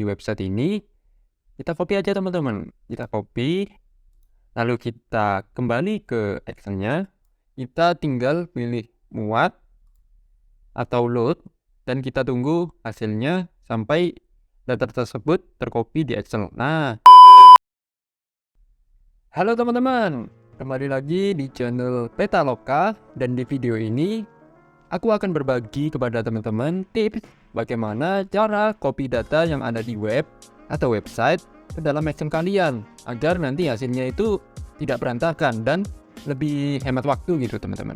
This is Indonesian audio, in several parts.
website ini, kita copy aja teman-teman. Kita copy, lalu kita kembali ke Excel-nya, kita tinggal pilih muat atau load, dan kita tunggu hasilnya sampai data tersebut tercopy di Excel. Nah, halo teman-teman, kembali lagi di channel Petaloka, dan di video ini aku akan berbagi kepada teman-teman tips bagaimana cara copy data yang ada di web atau website ke dalam Excel kalian agar nanti hasilnya itu tidak berantakan dan lebih hemat waktu gitu teman-teman.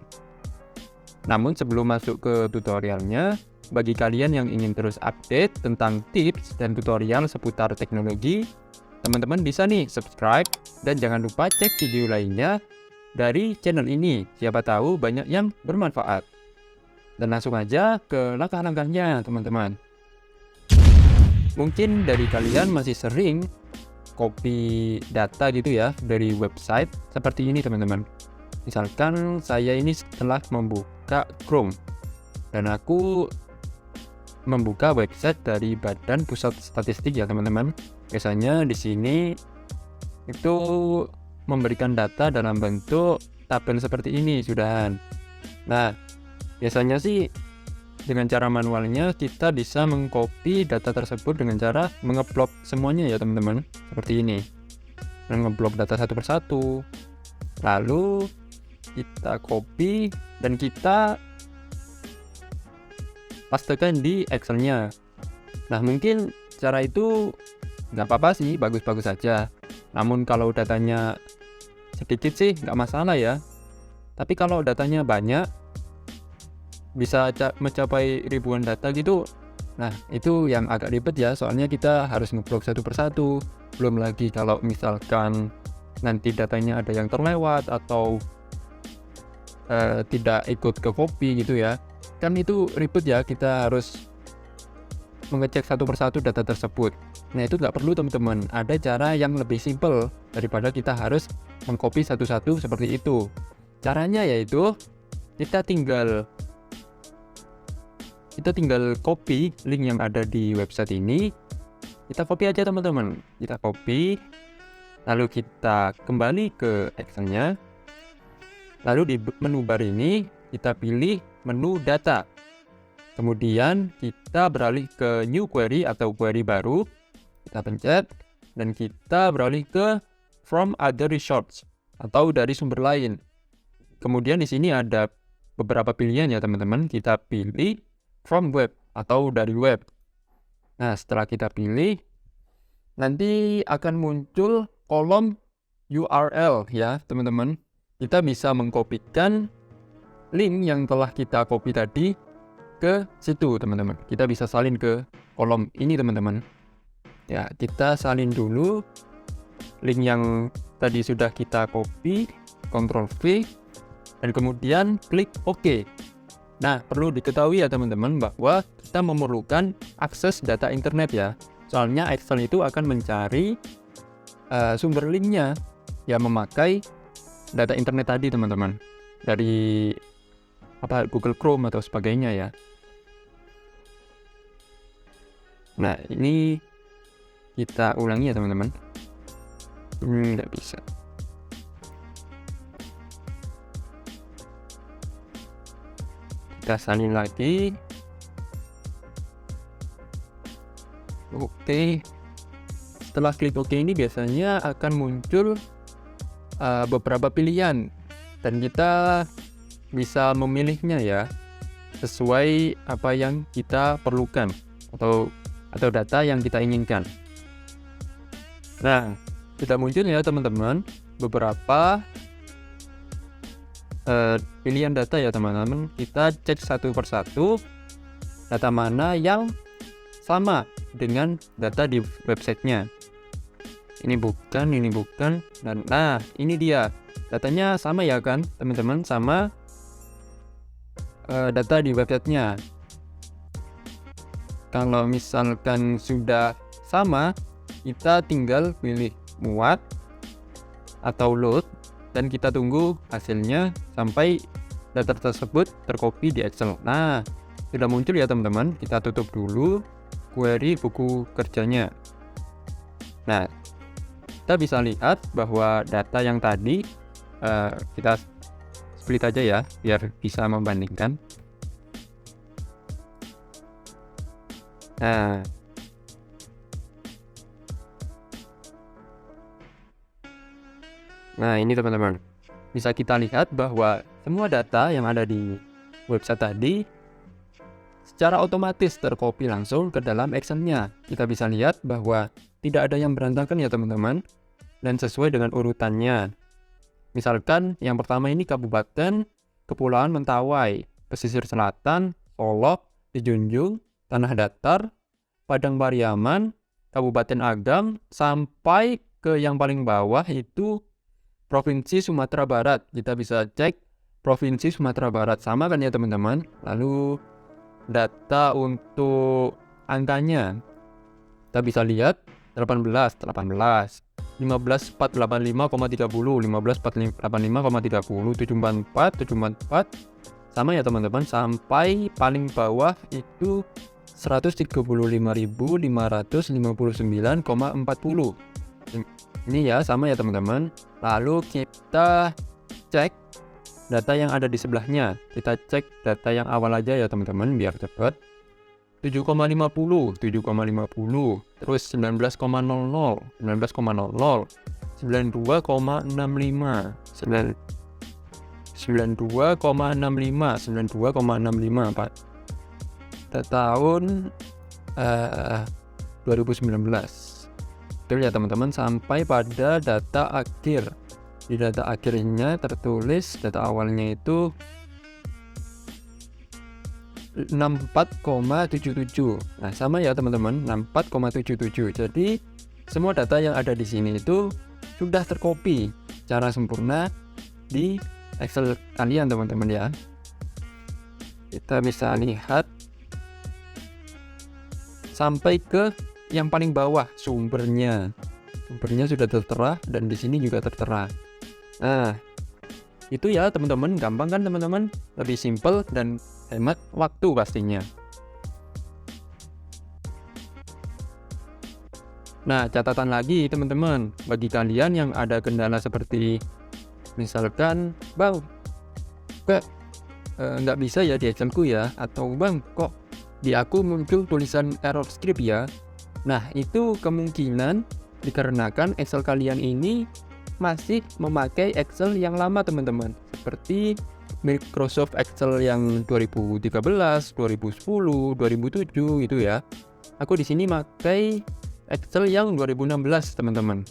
Namun sebelum masuk ke tutorialnya, bagi kalian yang ingin terus update tentang tips dan tutorial seputar teknologi, teman-teman bisa nih subscribe dan jangan lupa cek video lainnya dari channel ini. Siapa tahu banyak yang bermanfaat. Dan langsung aja ke langkah-langkahnya teman-teman. Mungkin dari kalian masih sering copy data gitu ya dari website seperti ini teman-teman. Misalkan saya ini setelah membuka Chrome dan aku membuka website dari Badan Pusat Statistik ya teman-teman. Biasanya di sini itu memberikan data dalam bentuk tabel seperti ini sudahan. Nah, biasanya sih dengan cara manualnya kita bisa mengcopy data tersebut dengan cara mengeblok semuanya ya teman-teman, seperti ini. Mengeblok data satu persatu. Lalu kita copy dan kita pastekan di Excel-nya. Nah, mungkin cara itu nggak apa-apa sih, bagus-bagus saja. Namun kalau datanya sedikit sih nggak masalah ya. Tapi kalau datanya banyak, bisa mencapai ribuan data gitu, nah itu yang agak ribet ya, soalnya kita harus ngeblok satu persatu. Belum lagi kalau misalkan nanti datanya ada yang terlewat atau tidak ikut ke copy gitu ya, kan itu ribet ya, kita harus mengecek satu persatu data tersebut. Nah itu nggak perlu teman-teman, ada cara yang lebih simple daripada kita harus mengcopy satu-satu seperti itu. Caranya yaitu kita tinggal copy link yang ada di website ini. Kita copy aja teman-teman. Kita copy, lalu kita kembali ke Excel-nya. Lalu di menu bar ini kita pilih menu data. Kemudian kita beralih ke new query atau query baru. Kita pencet dan kita beralih ke from other resource atau dari sumber lain. Kemudian di sini ada beberapa pilihan ya teman-teman. Kita pilih from web atau dari web. Nah, setelah kita pilih, nanti akan muncul kolom URL ya teman-teman. Kita bisa mengkopikan link yang telah kita copy tadi ke situ teman-teman. Kita bisa salin ke kolom ini teman-teman. Ya, kita salin dulu link yang tadi sudah kita copy, Ctrl V, dan kemudian klik OK. Nah, perlu diketahui ya teman-teman bahwa kita memerlukan akses data internet ya. Soalnya Excel itu akan mencari sumber linknya yang memakai data internet tadi teman-teman. Dari Google Chrome atau sebagainya ya. Nah, ini kita ulangi ya teman-teman. Nggak bisa. Kita salin lagi. Oke. Setelah klik OK ini biasanya akan muncul beberapa pilihan dan kita bisa memilihnya ya sesuai apa yang kita perlukan atau data yang kita inginkan. Nah, sudah muncul ya teman-teman beberapa pilihan data ya teman-teman. Kita cek satu persatu data mana yang sama dengan data di websitenya. Ini bukan, dan nah ini dia datanya sama ya kan teman-teman, sama data di websitenya. Kalau misalkan sudah sama, kita tinggal pilih muat atau load dan kita tunggu hasilnya sampai data tersebut tercopy di Excel. Nah, sudah muncul ya teman-teman. Kita tutup dulu query buku kerjanya. Nah, kita bisa lihat bahwa data yang tadi kita split aja ya biar bisa membandingkan. Nah, ini teman-teman, bisa kita lihat bahwa semua data yang ada di website tadi secara otomatis tercopy langsung ke dalam Excel-nya. Kita bisa lihat bahwa tidak ada yang berantakan ya teman-teman, dan sesuai dengan urutannya. Misalkan yang pertama ini Kabupaten Kepulauan Mentawai, Pesisir Selatan, Solok, Dijunjung, Tanah Datar, Padang Pariaman, Kabupaten Agam, sampai ke yang paling bawah itu Provinsi Sumatera Barat. Kita bisa cek Provinsi Sumatera Barat, sama kan ya teman-teman. Lalu data untuk angkanya kita bisa lihat 18, 15, 485,30, 15,485,30, 744, 744, sama ya teman-teman, sampai paling bawah itu 135.559,40. Ini ya, sama ya teman-teman. Lalu kita cek data yang ada di sebelahnya. Kita cek data yang awal aja ya teman-teman biar cepat. 7,50, 7,50, terus 19,00, 19,00, 92,65, 92,65, 92,65 Pak. Tahun 2019. Betul ya teman-teman, sampai pada data akhir. Di data akhirnya tertulis data awalnya itu 64,77. Nah, sama ya teman-teman, 64,77. Jadi semua data yang ada di sini itu sudah tercopy secara sempurna di Excel kalian teman-teman ya. Kita bisa lihat sampai ke yang paling bawah, sumbernya sudah tertera, dan di sini juga tertera. Nah, itu ya teman-teman, gampang kan teman-teman, lebih simple dan hemat waktu pastinya. Nah, catatan lagi teman-teman, bagi kalian yang ada kendala seperti misalkan, bang, kok nggak bisa ya di Excelku ya, atau bang, kok di aku muncul tulisan error script ya. Nah, itu kemungkinan dikarenakan Excel kalian ini masih memakai Excel yang lama teman-teman, seperti Microsoft Excel yang 2013, 2010, 2007 gitu ya. Aku di sini pakai Excel yang 2016 teman-teman.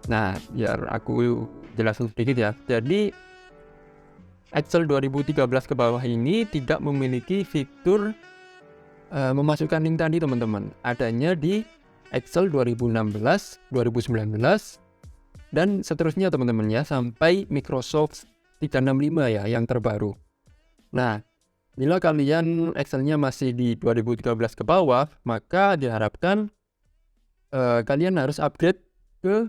Nah, biar aku jelasin sedikit ya. Jadi Excel 2013 ke bawah ini tidak memiliki fitur memasukkan link tadi teman-teman. Adanya di Excel 2016, 2019, dan seterusnya teman-teman ya, sampai Microsoft 365 ya yang terbaru. Nah, bila kalian Excelnya masih di 2013 ke bawah, maka diharapkan kalian harus upgrade ke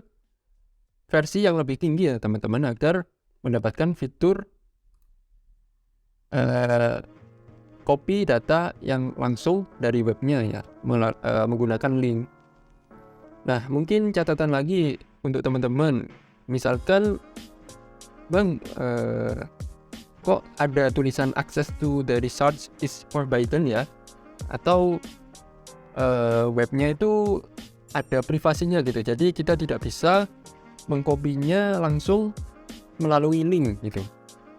versi yang lebih tinggi ya teman-teman, agar mendapatkan fitur copy data yang langsung dari webnya ya, menggunakan link. Nah, mungkin catatan lagi untuk teman-teman, misalkan bang, kok ada tulisan access to the results is forbidden ya, atau webnya itu ada privasinya gitu, jadi kita tidak bisa mengkopinya langsung melalui link gitu.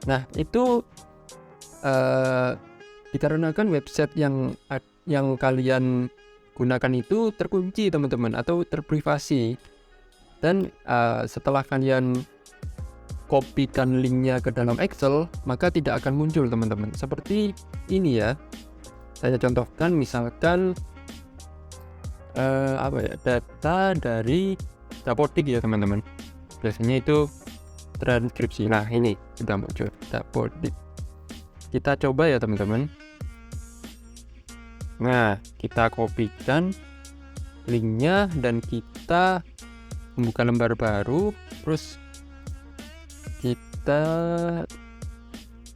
Nah, itu dikarenakan website yang kalian gunakan itu terkunci teman-teman, atau terprivasi, dan setelah kalian kopikan linknya ke dalam Excel, maka tidak akan muncul teman-teman. Seperti ini ya, saya contohkan misalkan data dari Dapodik ya teman-teman, biasanya itu transkripsi. Nah, ini sudah muncul Dapodik. Kita coba ya teman-teman. Nah, kita kopikan linknya dan kita membuka lembar baru, terus kita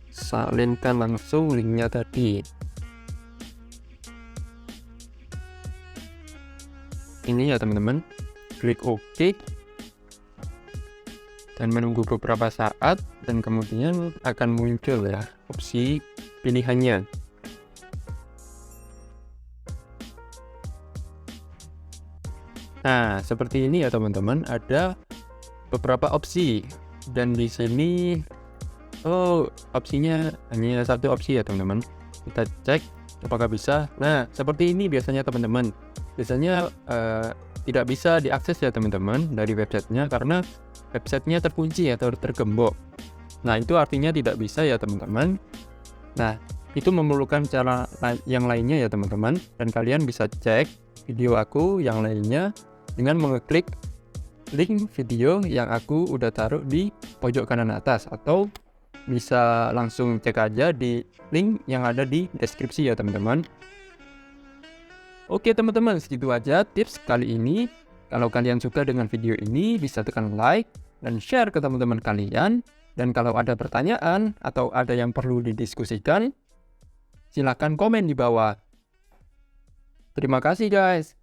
salinkan langsung linknya tadi. ini ya teman-teman, klik OK dan menunggu beberapa saat, dan kemudian akan muncul ya opsi pilihannya. Nah, seperti ini ya teman-teman, ada beberapa opsi, dan di sini opsinya hanya satu opsi ya teman-teman. Kita cek apakah bisa. Nah, seperti ini biasanya teman-teman. Biasanya tidak bisa diakses ya teman-teman dari websitenya, karena websitenya terkunci atau tergembok. Nah, itu artinya tidak bisa ya teman-teman. Nah, itu memerlukan cara yang lainnya ya teman-teman, dan kalian bisa cek video aku yang lainnya dengan mengeklik link video yang aku udah taruh di pojok kanan atas, atau bisa langsung cek aja di link yang ada di deskripsi ya teman-teman. Oke teman-teman, segitu aja tips kali ini. Kalau kalian suka dengan video ini, bisa tekan like dan share ke teman-teman kalian. Dan kalau ada pertanyaan atau ada yang perlu didiskusikan, silakan komen di bawah. Terima kasih guys.